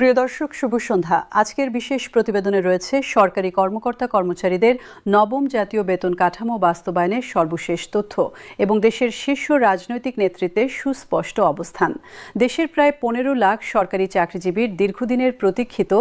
প্রিয় দর্শক, শুভ সন্ধ্যা। আজকের বিশেষ প্রতিবেদনে রয়েছে সরকারি কর্মকর্তা কর্মচারীদের নবম জাতীয় বেতন কাঠামো বাস্তবায়নের সর্বশেষ তথ্য এবং দেশের শীর্ষ রাজনৈতিক নেতৃত্বের সুস্পষ্ট অবস্থান। দেশের প্রায় 15 লাখ সরকারি চাকরিজীবীর দীর্ঘদিনের প্রতীক্ষিত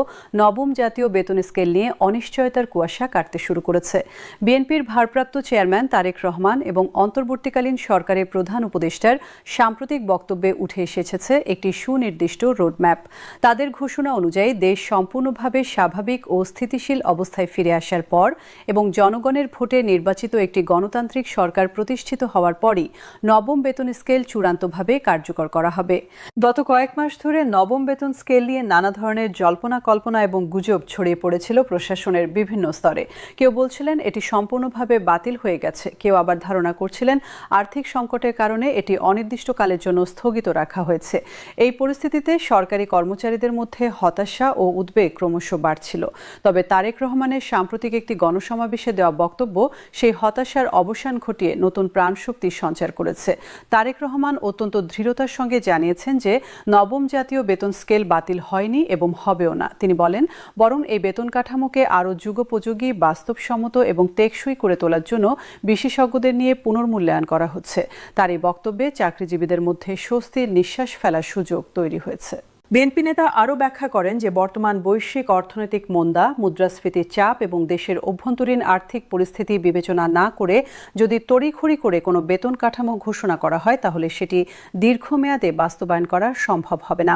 নবম জাতীয় বেতন স্কেল নিয়ে অনিশ্চয়তার কুয়াশা কাটতে শুরু করেছে। বিএনপির ভারপ্রাপ্ত চেয়ারম্যান তারেক রহমান এবং অন্তর্বর্তীকালীন সরকারের প্রধান উপদেষ্টার সাম্প্রতিক বক্তব্যে উঠে এসেছে একটি সুনির্দিষ্ট রোডম্যাপ। তাদের ঘোষণা অনুযায়ী দেশ সম্পূর্ণভাবে স্বাভাবিক ও স্থিতিশীল অবস্থায় ফিরে আসার পর এবং জনগণের ভোটে নির্বাচিত একটি গণতান্ত্রিক সরকার প্রতিষ্ঠিত হওয়ার পরই নবম বেতন স্কেল চূড়ান্তভাবে কার্যকর করা হবে। গত কয়েক মাস ধরে নবম বেতন স্কেল নিয়ে নানা ধরনের জল্পনা কল্পনা এবং গুজব ছড়িয়ে পড়েছিল প্রশাসনের বিভিন্ন স্তরে। কেউ বলছিলেন এটি সম্পূর্ণভাবে বাতিল হয়ে গেছে, কেউ আবার ধারণা করছিলেন আর্থিক সংকটের কারণে এটি অনির্দিষ্টকালের জন্য স্থগিত রাখা হয়েছে। এই পরিস্থিতিতে সরকারি কর্মচারীদের মধ্যে হতাশা ও উদ্বেগ ক্রমশ বাড়ছিল। তবে তারেক রহমানের সাম্প্রতিক একটি গণসমাবেশে দেওয়া বক্তব্য সেই হতাশার অবসান ঘটিয়ে নতুন প্রাণশক্তি সঞ্চার করেছে। তারেক রহমান অত্যন্ত দৃঢ়তার সঙ্গে জানিয়েছেন যে নবম জাতীয় বেতন স্কেল বাতিল হয়নি এবং হবেও না। তিনি বলেন, বরং এই বেতন কাঠামোকে আরও যুগোপযোগী, বাস্তবসম্মত এবং টেকসই করে তোলার জন্য বিশেষজ্ঞদের নিয়ে পুনর্মূল্যায়ন করা হচ্ছে। তার এই বক্তব্যে চাকরিজীবীদের মধ্যে স্বস্তির নিঃশ্বাস ফেলার সুযোগ তৈরি হয়েছে। বিএনপি নেতা আরও ব্যাখ্যা করেন যে বর্তমান বৈশ্বিক অর্থনৈতিক মন্দা, মুদ্রাস্ফীতির চাপ এবং দেশের অভ্যন্তরীণ আর্থিক পরিস্থিতি বিবেচনা না করে যদি তড়িঘড়ি করে কোনো বেতন কাঠামো ঘোষণা করা হয় তাহলে সেটি দীর্ঘমেয়াদে বাস্তবায়ন করা সম্ভব হবে না।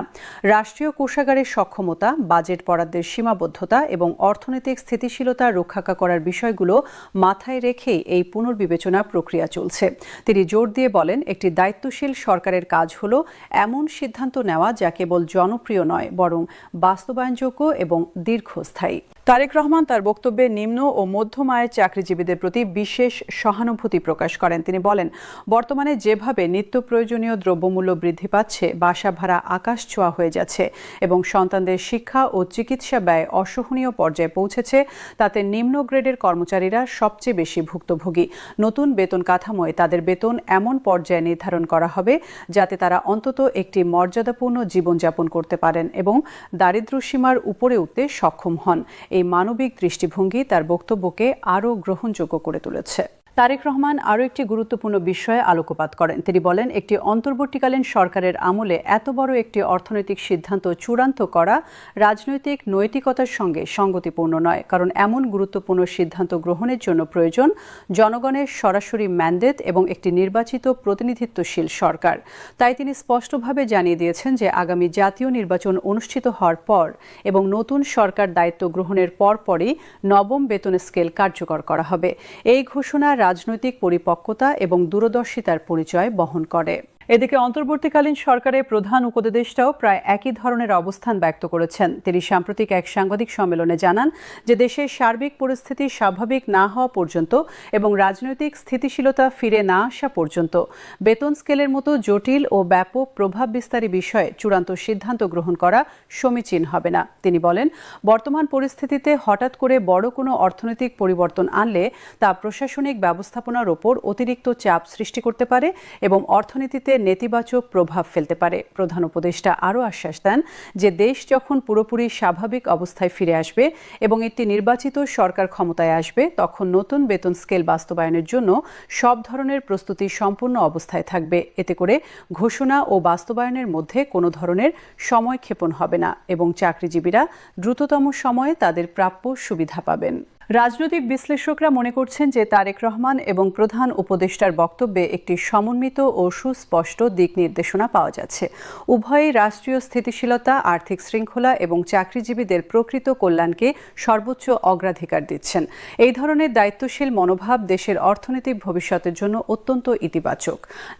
রাষ্ট্রীয় কোষাগারের সক্ষমতা, বাজেট বরাদ্দের সীমাবদ্ধতা এবং অর্থনৈতিক স্থিতিশীলতা রক্ষা করার বিষয়গুলো মাথায় রেখেই এই পুনর্বিবেচনা প্রক্রিয়া চলছে। তিনি জোর দিয়ে বলেন, একটি দায়িত্বশীল সরকারের কাজ হলো এমন সিদ্ধান্ত নেওয়া যা কেবল জনপ্রিয় নয়, বরং বাস্তবায়নযোগ্য এবং দীর্ঘস্থায়ী। তারেক রহমান তার বক্তব্যে নিম্ন ও মধ্যম আয়ের চাকরিজীবীদের প্রতি বিশেষ সহানুভূতি প্রকাশ করেন। তিনি বলেন, বর্তমানে যেভাবে নিত্য প্রয়োজনীয় দ্রব্যমূল্য বৃদ্ধি পাচ্ছে, বাসা ভাড়া আকাশ ছোঁয়া হয়ে যাচ্ছে এবং সন্তানদের শিক্ষা ও চিকিৎসা ব্যয় অসহনীয় পর্যায়ে পৌঁছেছে, তাতে নিম্ন গ্রেডের কর্মচারীরা সবচেয়ে বেশি ভুক্তভোগী। নতুন বেতন কাঠামোয় তাদের বেতন এমন পর্যায়ে নির্ধারণ করা হবে যাতে তারা অন্তত একটি মর্যাদাপূর্ণ জীবনযাপন করতে পারেন এবং দারিদ্র্যসীমার উপরে উঠতে সক্ষম হন। এই মানবিক দৃষ্টিভঙ্গি তার বক্তব্যকে আরও গ্রহণযোগ্য করে তুলেছে। তারেক রহমান আরও একটি গুরুত্বপূর্ণ বিষয়ে আলোকপাত করেন। তিনি বলেন, একটি অন্তর্বর্তীকালীন সরকারের আমলে এত বড় একটি অর্থনৈতিক সিদ্ধান্ত চূড়ান্ত করা রাজনৈতিক নৈতিকতার সঙ্গে সঙ্গতিপূর্ণ নয়, কারণ এমন গুরুত্বপূর্ণ সিদ্ধান্ত গ্রহণের জন্য প্রয়োজন জনগণের সরাসরি ম্যান্ডেট এবং একটি নির্বাচিত প্রতিনিধিত্বশীল সরকার। তাই তিনি স্পষ্টভাবে জানিয়ে দিয়েছেন যে আগামী জাতীয় নির্বাচন অনুষ্ঠিত হওয়ার পর এবং নতুন সরকার দায়িত্ব গ্রহণের পরপরই নবম বেতন স্কেল কার্যকর করা হবে। এই ঘোষণা রাজনৈতিক পরিপক্কতা এবং দূরদর্শিতার পরিচয় বহন করে। এদিকে অন্তর্বর্তীকালীন সরকারের প্রধান উপদেষ্টাও প্রায় একই ধরনের অবস্থান ব্যক্ত করেছেন। তিনি সাম্প্রতিক এক সাংবাদিক সম্মেলনে জানান যে দেশের সার্বিক পরিস্থিতি স্বাভাবিক না হওয়া পর্যন্ত এবং রাজনৈতিক স্থিতিশীলতা ফিরে না আসা পর্যন্ত বেতন স্কেলের মতো জটিল ও ব্যাপক প্রভাব বিস্তারী বিষয়ে চূড়ান্ত সিদ্ধান্ত গ্রহণ করা সমীচীন হবে না। তিনি বলেন, বর্তমান পরিস্থিতিতে হঠাৎ করে বড় কোনো অর্থনৈতিক পরিবর্তন আনলে তা প্রশাসনিক ব্যবস্থাপনার ওপর অতিরিক্ত চাপ সৃষ্টি করতে পারে এবং অর্থনীতিতে নেতিবাচক প্রভাব ফেলতে পারে। প্রধান উপদেষ্টা আরও আশ্বাস দেন যে দেশ যখন পুরোপুরি স্বাভাবিক অবস্থায় ফিরে আসবে এবং একটি নির্বাচিত সরকার ক্ষমতায় আসবে, তখন নতুন বেতন স্কেল বাস্তবায়নের জন্য সব ধরনের প্রস্তুতি সম্পূর্ণ অবস্থায় থাকবে। এতে করে ঘোষণা ও বাস্তবায়নের মধ্যে কোনো ধরনের সময়ক্ষেপণ হবে না এবং চাকরিজীবীরা দ্রুততম সময়ে তাদের প্রাপ্য সুবিধা পাবেন। রাজনৈতিক বিশ্লেষকরা মনে করছেন যে তারেক রহমান এবং প্রধান উপদেষ্টার বক্তব্যে একটি সমন্বিত ও সুস্পষ্ট দিক নির্দেশনা পাওয়া যাচ্ছে। উভয়ই রাষ্ট্রীয় স্থিতিশীলতা, আর্থিক শৃঙ্খলা এবং চাকরিজীবীদের প্রকৃত কল্যাণকে সর্বোচ্চ অগ্রাধিকার দিচ্ছেন। এই ধরনের দায়িত্বশীল মনোভাব দেশের অর্থনৈতিক ভবিষ্যতের জন্য অত্যন্ত ইতিবাচক।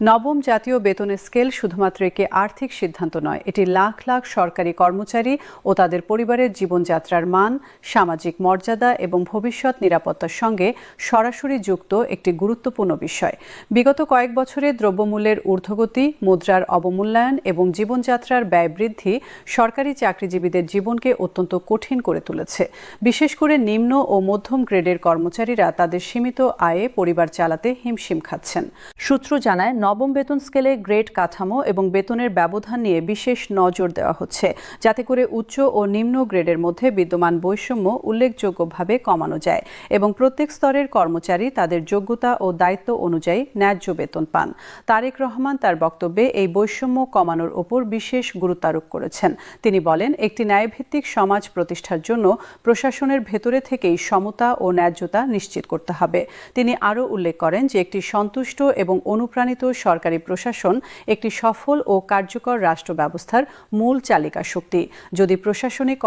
নবম জাতীয় বেতনের স্কেল শুধুমাত্র একটি আর্থিক সিদ্ধান্ত নয়, এটি লাখ লাখ সরকারি কর্মচারী ও তাদের পরিবারের জীবনযাত্রার মান, সামাজিক মর্যাদা এবং ভবিষ্যৎ নিরাপত্তার সঙ্গে সরাসরি যুক্ত একটি গুরুত্বপূর্ণ বিষয়। বিগত কয়েক বছরে দ্রব্যমূল্যের ঊর্ধ্বগতি, মুদ্রার অবমূল্যায়ন এবং জীবনযাত্রার ব্যয় বৃদ্ধি সরকারি চাকরিজীবীদের জীবনকে অত্যন্ত কঠিন করে তুলেছে। বিশেষ করে নিম্ন ও মধ্যম গ্রেডের কর্মচারীরা তাদের সীমিত আয়ে পরিবার চালাতে হিমশিম খাচ্ছেন। সূত্র জানায়, নবম বেতন স্কেলে গ্রেড কাঠামো এবং বেতনের ব্যবধান নিয়ে বিশেষ নজর দেওয়া হচ্ছে, যাতে করে উচ্চ ও নিম্ন গ্রেডের মধ্যে বিদ্যমান বৈষম্য উল্লেখযোগ্যভাবে কমানো যায় এবং প্রত্যেক স্তরের কর্মচারী তাদের যোগ্যতা ও দায়িত্ব অনুযায়ী ন্যায্য বেতন পান। তারেক রহমান তার বক্তব্যে এই বৈষম্য কমানোর ওপর বিশেষ গুরুত্ব আরোপ করেছেন। তিনি বলেন, একটি ন্যায়ভিত্তিক সমাজ প্রতিষ্ঠার জন্য প্রশাসনের ভেতরে থেকেই সমতা ও ন্যায্যতা নিশ্চিত করতে হবে। তিনি আরও উল্লেখ করেন যে একটি সন্তুষ্ট এবং অনুপ্রাণিত সরকারি প্রশাসন একটি সফল ও কার্যকর রাষ্ট্র ব্যবস্থার মূল চালিকা শক্তি। যদি প্রশাসনিক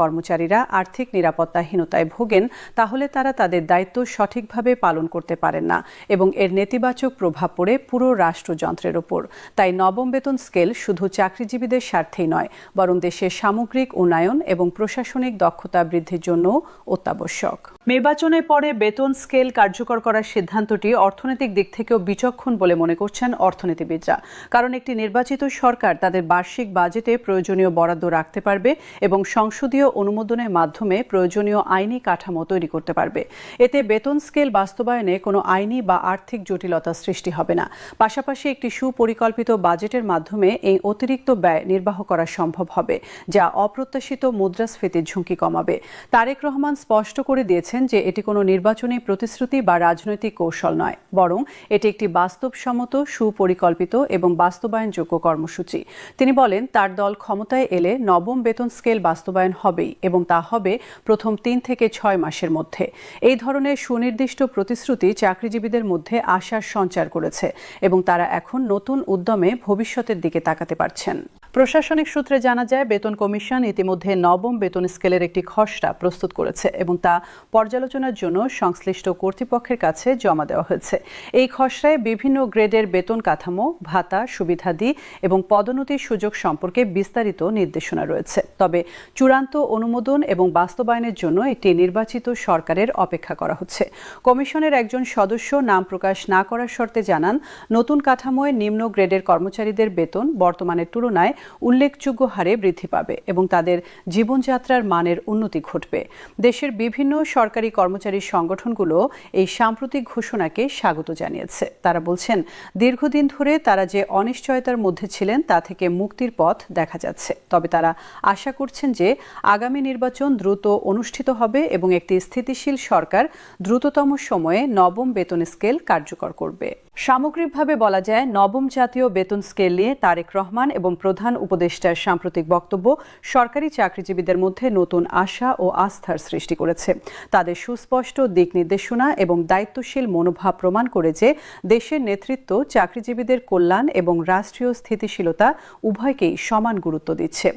কর্মচারীরা আর্থিক নিরাপত্তাহীনতায় ভোগেন, তাহলে তারা তাদের দায়িত্ব সঠিকভাবে পালন করতে পারেন না এবং এর নেতিবাচক প্রভাব পড়ে পুরো রাষ্ট্রযন্ত্রের ওপর। তাই নবম বেতন স্কেল শুধু চাকরিজীবীদের স্বার্থেই নয়, বরং দেশের সামগ্রিক উন্নয়ন এবং প্রশাসনিক দক্ষতা বৃদ্ধির জন্য অত্যাবশ্যক। নির্বাচনের পরে বেতন স্কেল কার্যকর করার সিদ্ধান্তটি অর্থনৈতিক দিক থেকেও বিচক্ষণ বলে মনে করছেন অর্থনীতিবিদরা। কারণ একটি নির্বাচিত সরকার তাদের বার্ষিক বাজেটে প্রয়োজনীয় বরাদ্দ রাখতে পারবে এবং সংসদীয় অনুমোদনের মাধ্যমে প্রয়োজনীয় আইনি কাঠামো তৈরি করতে পারবে। এতে বেতন স্কেল বাস্তবায়নে কোনো আইনি বা আর্থিক জটিলতা সৃষ্টি হবে না। পাশাপাশি একটি সুপরিকল্পিত বাজেটের মাধ্যমে এই অতিরিক্ত ব্যয় নির্বাহ করা সম্ভব হবে, যা অপ্রত্যাশিত মুদ্রাস্ফীতির ঝুঁকি কমাবে। তারেক রহমান স্পষ্ট করে দিয়েছেন যে এটি কোনো নির্বাচনী প্রতিশ্রুতি বা রাজনৈতিক কৌশল নয়, বরং এটি একটি বাস্তবসম্মত, সুপরিকল্পিত এবং বাস্তবায়নযোগ্য কর্মসূচি। তিনি বলেন, তার দল ক্ষমতায় এলে নবম বেতন স্কেল বাস্তবায়ন হবেই এবং তা হবে প্রথম 3 থেকে 6 মাসের মধ্যে। এই ধরনের সুনির্দিষ্ট প্রতিশ্রুতি চাকরিজীবীদের মধ্যে আশার সঞ্চার করেছে এবং তারা এখন নতুন উদ্যমে ভবিষ্যতের দিকে তাকাতে পারছেন। প্রশাসনিক সূত্রে জানা যায়, বেতন কমিশন ইতিমধ্যে নবম বেতন স্কেলের একটি খসড়া প্রস্তুত করেছে এবং তা পর্যালোচনার জন্য সংশ্লিষ্ট কর্তৃপক্ষের কাছে জমা দেওয়া হয়েছে। এই খসড়ায় বিভিন্ন গ্রেডের বেতন কাঠামো, ভাতা, সুবিধাদি এবং পদোন্নতির সুযোগ সম্পর্কে বিস্তারিত নির্দেশনা রয়েছে। তবে চূড়ান্ত অনুমোদন এবং বাস্তবায়নের জন্য একটি নির্বাচিত সরকারের অপেক্ষা করা হচ্ছে। কমিশনের একজন সদস্য নাম প্রকাশ না করার শর্তে জানান, নতুন কাঠামোয় নিম্ন গ্রেডের কর্মচারীদের বেতন বর্তমানের তুলনায় উল্লেখযোগ্য হারে বৃদ্ধি পাবে এবং তাদের জীবনযাত্রার মানের উন্নতি ঘটবে। দেশের বিভিন্ন সরকারি কর্মচারী সংগঠনগুলো এই সাম্প্রতিক ঘোষণাকে স্বাগত জানিয়েছে। তারা বলছেন, দীর্ঘদিন ধরে তারা যে অনিশ্চয়তার মধ্যে ছিলেন তা থেকে মুক্তির পথ দেখা যাচ্ছে। তবে তারা আশা করছেন যে আগামী নির্বাচন দ্রুত অনুষ্ঠিত হবে এবং একটি স্থিতিশীল সরকার দ্রুততম সময়ে নবম বেতন স্কেল কার্যকর করবে। সামগ্রিকভাবে বলা যায়, নবম জাতীয় বেতন স্কেল নিয়ে তারেক রহমান এবং প্রধান উপদেষ্টার সাম্প্রতিক বক্তব্য সরকারি চাকরিজীবীদের মধ্যে নতুন আশা ও আস্থার সৃষ্টি করেছে। তাদের সুস্পষ্ট দিক নির্দেশনা এবং দায়িত্বশীল মনোভাব প্রমাণ করে যে দেশের নেতৃত্ব চাকরিজীবীদের কল্যাণ এবং রাষ্ট্রীয় স্থিতিশীলতা উভয়কেই সমান গুরুত্ব দিচ্ছে।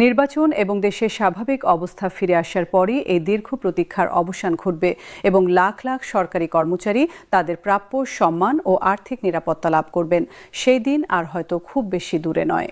নির্বাচন এবং দেশের স্বাভাবিক অবস্থা ফিরে আসার পরই এই দীর্ঘ প্রতীক্ষার অবসান ঘটবে এবং লাখ লাখ সরকারি কর্মচারী তাদের প্রাপ্য সম্মান ও আর্থিক নিরাপত্তা লাভ করবেন। সেই দিন আর হয়তো খুব বেশি দূরে নয়।